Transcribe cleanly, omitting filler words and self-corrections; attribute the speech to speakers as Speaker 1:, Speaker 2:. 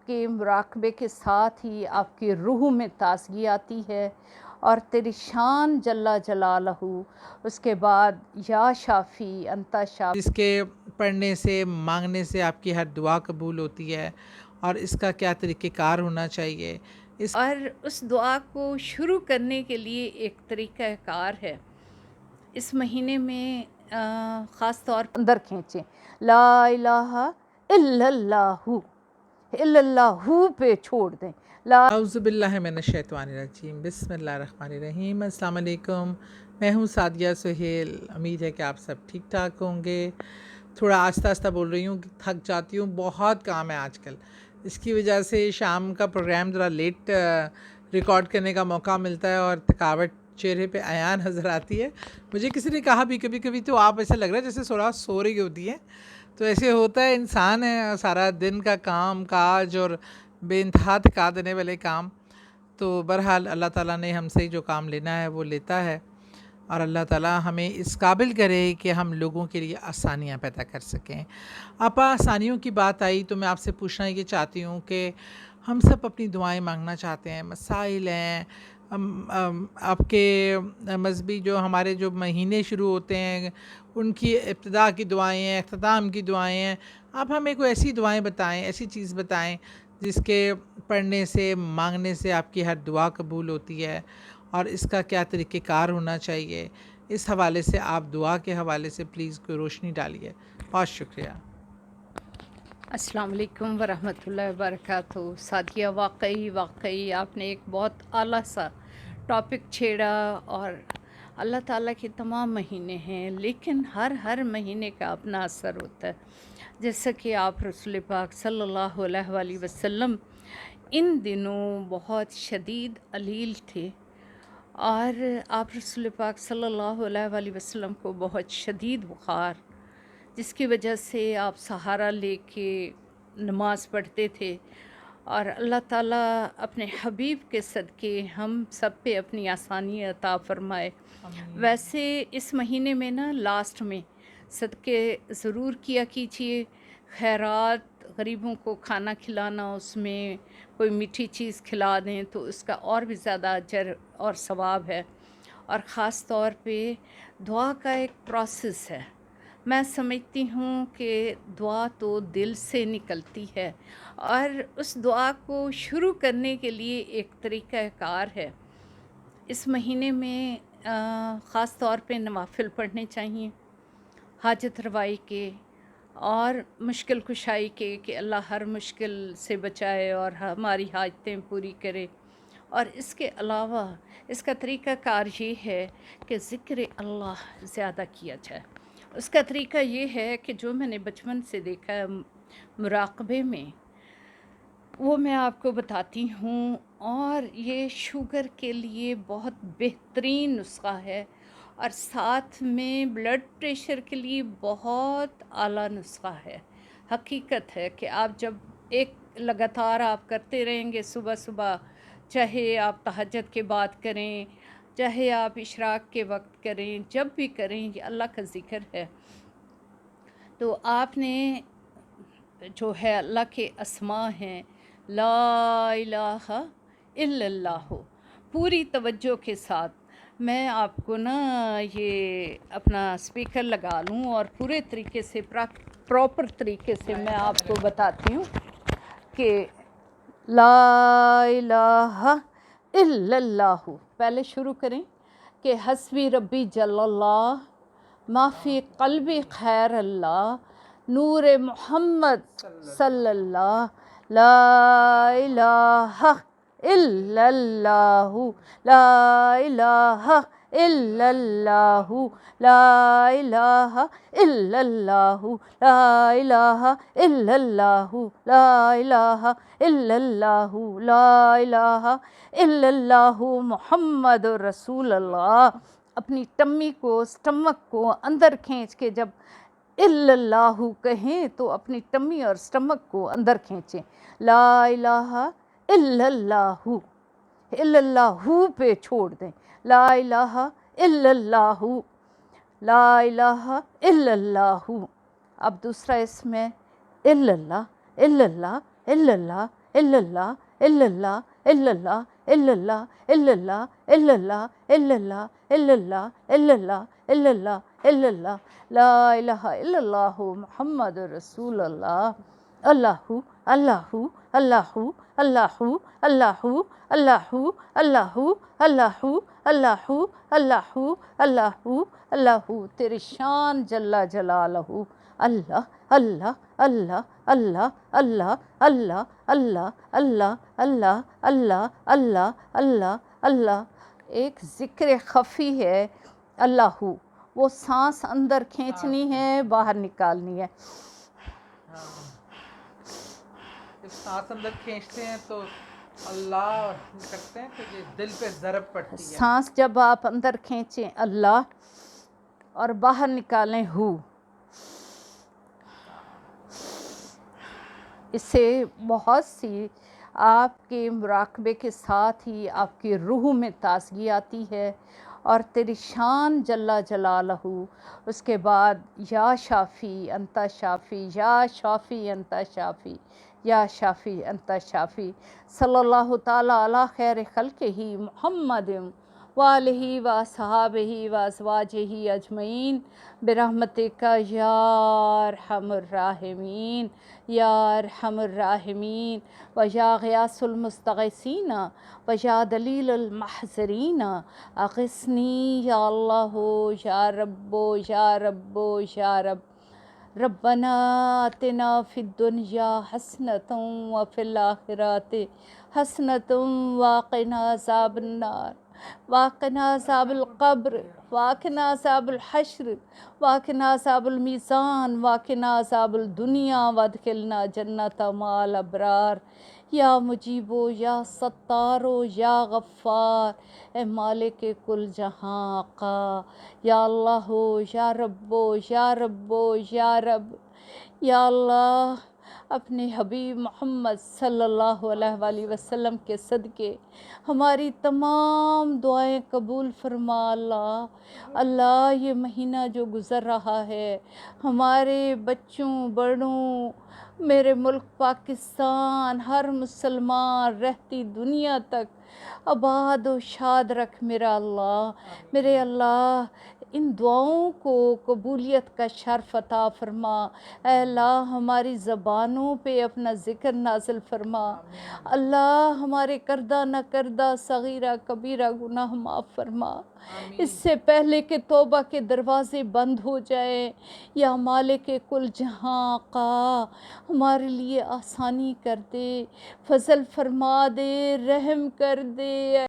Speaker 1: کے مراقبے کے ساتھ ہی آپ کی روح میں تازگی آتی ہے اور تیری شان جل جلالہ، اس کے بعد یا شافی انتا شافی،
Speaker 2: جس کے پڑھنے سے مانگنے سے آپ کی ہر دعا قبول ہوتی ہے، اور اس کا کیا طریقہ کار ہونا چاہیے
Speaker 1: اور اس دعا کو شروع کرنے کے لیے ایک طریقہ کار ہے۔ اس مہینے میں خاص طور پر اندر کھینچیں، لا الہ الا اللہ، الا اللہ پہ چھوڑ دیں۔
Speaker 2: اعوذ باللہ من الشیطان الرجیم، بسم اللہ الرحمن الرحیم۔ السلام علیکم، میں ہوں سعدیہ سہیل۔ امید ہے کہ آپ سب ٹھیک ٹھاک ہوں گے۔ تھوڑا آہستہ آہستہ بول رہی ہوں، تھک جاتی ہوں، بہت کام ہے آج کل، اس کی وجہ سے شام کا پروگرام ذرا لیٹ ریکارڈ کرنے کا موقع ملتا ہے اور تھکاوٹ چہرے پہ عیاں نظر آتی ہے۔ مجھے کسی نے کہا بھی کبھی کبھی تو آپ ایسا لگ رہا ہے جیسے سو رہی ہوتی ہیں، تو ایسے ہوتا ہے، انسان ہے، سارا دن کا کام کاج اور بے انتہا تھکا دینے والے کام، تو بہرحال اللہ تعالیٰ نے ہم سے جو کام لینا ہے وہ لیتا ہے، اور اللہ تعالیٰ ہمیں اس قابل کرے کہ ہم لوگوں کے لیے آسانیاں پیدا کر سکیں۔ آپا، آسانیوں کی بات آئی تو میں آپ سے پوچھنا یہ چاہتی ہوں کہ ہم سب اپنی دعائیں مانگنا چاہتے ہیں، مسائل ہیں، آپ کے مذہبی جو ہمارے جو مہینے شروع ہوتے ہیں ان کی ابتدا کی دعائیں ہیں، اختتام کی دعائیں ہیں، آپ ہمیں کوئی ایسی دعائیں بتائیں، ایسی چیز بتائیں جس کے پڑھنے سے مانگنے سے آپ کی ہر دعا قبول ہوتی ہے، اور اس کا کیا طریقہ کار ہونا چاہیے، اس حوالے سے آپ دعا کے حوالے سے پلیز کوئی روشنی ڈالیے۔ بہت شکریہ۔
Speaker 1: السلام علیکم ورحمۃ اللہ وبرکاتہ۔ سعدیہ، واقعی آپ نے ایک بہت اعلیٰ سا ٹاپک چھیڑا، اور اللہ تعالیٰ کے تمام مہینے ہیں لیکن ہر مہینے کا اپنا اثر ہوتا ہے۔ جیسا کہ آپ رسول پاک صلی اللہ علیہ وآلہ وسلم ان دنوں بہت شدید علیل تھے، اور آپ رسول پاک صلی اللہ علیہ وآلہ وسلم کو بہت شدید بخار، جس کی وجہ سے آپ سہارا لے کے نماز پڑھتے تھے، اور اللہ تعالیٰ اپنے حبیب کے صدقے ہم سب پہ اپنی آسانی عطا فرمائے۔ ویسے اس مہینے میں نا لاسٹ میں صدقے ضرور کیا کیجیے، خیرات، غریبوں کو کھانا کھلانا، اس میں کوئی میٹھی چیز کھلا دیں تو اس کا اور بھی زیادہ اجر اور ثواب ہے۔ اور خاص طور پہ دعا کا ایک پروسیس ہے، میں سمجھتی ہوں کہ دعا تو دل سے نکلتی ہے، اور اس دعا کو شروع کرنے کے لیے ایک طریقہ کار ہے۔ اس مہینے میں خاص طور پہ نوافل پڑھنے چاہیے، حاجت روائی کے اور مشکل کشائی کے، کہ اللہ ہر مشکل سے بچائے اور ہماری حاجتیں پوری کرے۔ اور اس کے علاوہ اس کا طریقہ کار یہ ہے کہ ذکر اللہ زیادہ کیا جائے۔ اس کا طریقہ یہ ہے کہ جو میں نے بچپن سے دیکھا ہے مراقبے میں، وہ میں آپ کو بتاتی ہوں، اور یہ شوگر کے لیے بہت بہترین نسخہ ہے، اور ساتھ میں بلڈ پریشر کے لیے بہت اعلیٰ نسخہ ہے۔ حقیقت ہے کہ آپ جب ایک لگاتار آپ کرتے رہیں گے صبح صبح، چاہے آپ تہجد کے بعد کریں، چاہے آپ اشراق کے وقت کریں، جب بھی کریں، یہ اللہ کا ذکر ہے، تو آپ نے جو ہے اللہ کے اسماء ہیں، لا الہ الا اللہ، پوری توجہ کے ساتھ میں آپ کو نا یہ اپنا اسپیکر لگا لوں اور پورے طریقے سے پراپر طریقے سے میں آپ کو بتاتی ہوں کہ لا الہ الا اللہ، پہلے شروع کریں کہ حسبی ربی جل اللہ، ما فی قلبی خیر اللہ، نور محمد صلی اللہ، لا الہ الا اللہ، لا الہ الا اللہ، لا الہ الا اللہ، لا الہ الا اللہ، لا الہ الا اللہ، لا الہ الا اللہ، محمد رسول اللہ۔ اپنی ٹمی کو، سٹمک کو اندر کھینچ کے جب الا اللہ کہیں تو اپنی ٹمی اور سٹمک کو اندر کھینچیں، لا الہ الا اللہ، الا اللہ پہ چھوڑ دیں، لا الہ الا اللہ، لا الہ الا اللہ۔ اب دوسرا اس میں الا اللہ، الا اللہ، الا اللہ، illallah, illallah, illallah, illallah, illallah, illallah, illallah, illallah, illallah, illallah, illallah, la ilaha illallah Muhammadur Rasulullah. Allahu, Allahu, Allahu, Allahu, Allahu, Allahu, Allahu, Allahu, Allahu, Allahu, Allahu, Allahu, تیری شان جل جلالہ. اللہ اللہ اللہ اللہ اللہ اللہ اللہ اللہ اللہ اللہ اللہ اللہ اللہ. ایک ذکر خفی ہے اللہ، وہ سانس اندر کھینچنی ہے، باہر نکالنی ہے.
Speaker 2: جب سانس اندر کھینچتے ہیں تو اللہ کرتے ہیں تو یہ دل پہ ضرب پڑتی ہے.
Speaker 1: سانس جب آپ اندر کھینچیں اللہ اور باہر نکالیں ہو، اس سے بہت سی آپ کے مراقبے کے ساتھ ہی آپ کی روح میں تازگی آتی ہے اور تیری شان جل جلالہ. اس کے بعد یا شافی انت شافی، یا شافی انت شافی، یا شافی انت شافی. صلی اللہ تعالیٰ علی خیر خلقہ محمد وآلہ وصحابہ وازواجہ اجمعین برحمتک یا ارحم الراحمین یا ارحم الراحمین. و یا غیاث المستغیثین و یا دلیل المحضرین اغثنی یا اللہ یا رب یا رب یا رب. ربنا آتنا فی الدنیا حسنۃ وفی الآخرۃ حسنۃ وقنا عذاب النار وقنا عذاب القبر وقنا عذاب الحشر وقنا عذاب المیزان وقنا عذاب الدنیا وادخلنا جنت مع الابرار. یا مجیبو یا ستارو یا غفار، اے مالک کل جہاں آقا. یا اللہ یا رب یا رب یا رب. یا اللہ اپنے حبیب محمد صلی اللہ علیہ وآلہ وسلم کے صدقے ہماری تمام دعائیں قبول فرما اللہ. اللہ یہ مہینہ جو گزر رہا ہے ہمارے بچوں بڑوں، میرے ملک پاکستان، ہر مسلمان رہتی دنیا تک آباد و شاد رکھ میرا اللہ. میرے اللہ ان دعاؤں کو قبولیت کا شرف عطا فرما. اے اللہ ہماری زبانوں پہ اپنا ذکر نازل فرما. اللہ ہمارے کردہ نہ کردہ صغیرہ کبیرہ گناہ معاف فرما. اس سے پہلے کہ توبہ کے دروازے بند ہو جائیں، یا مالک کل جہاں آقا ہمارے لیے آسانی کر دے، فضل فرما دے، رحم کر دے.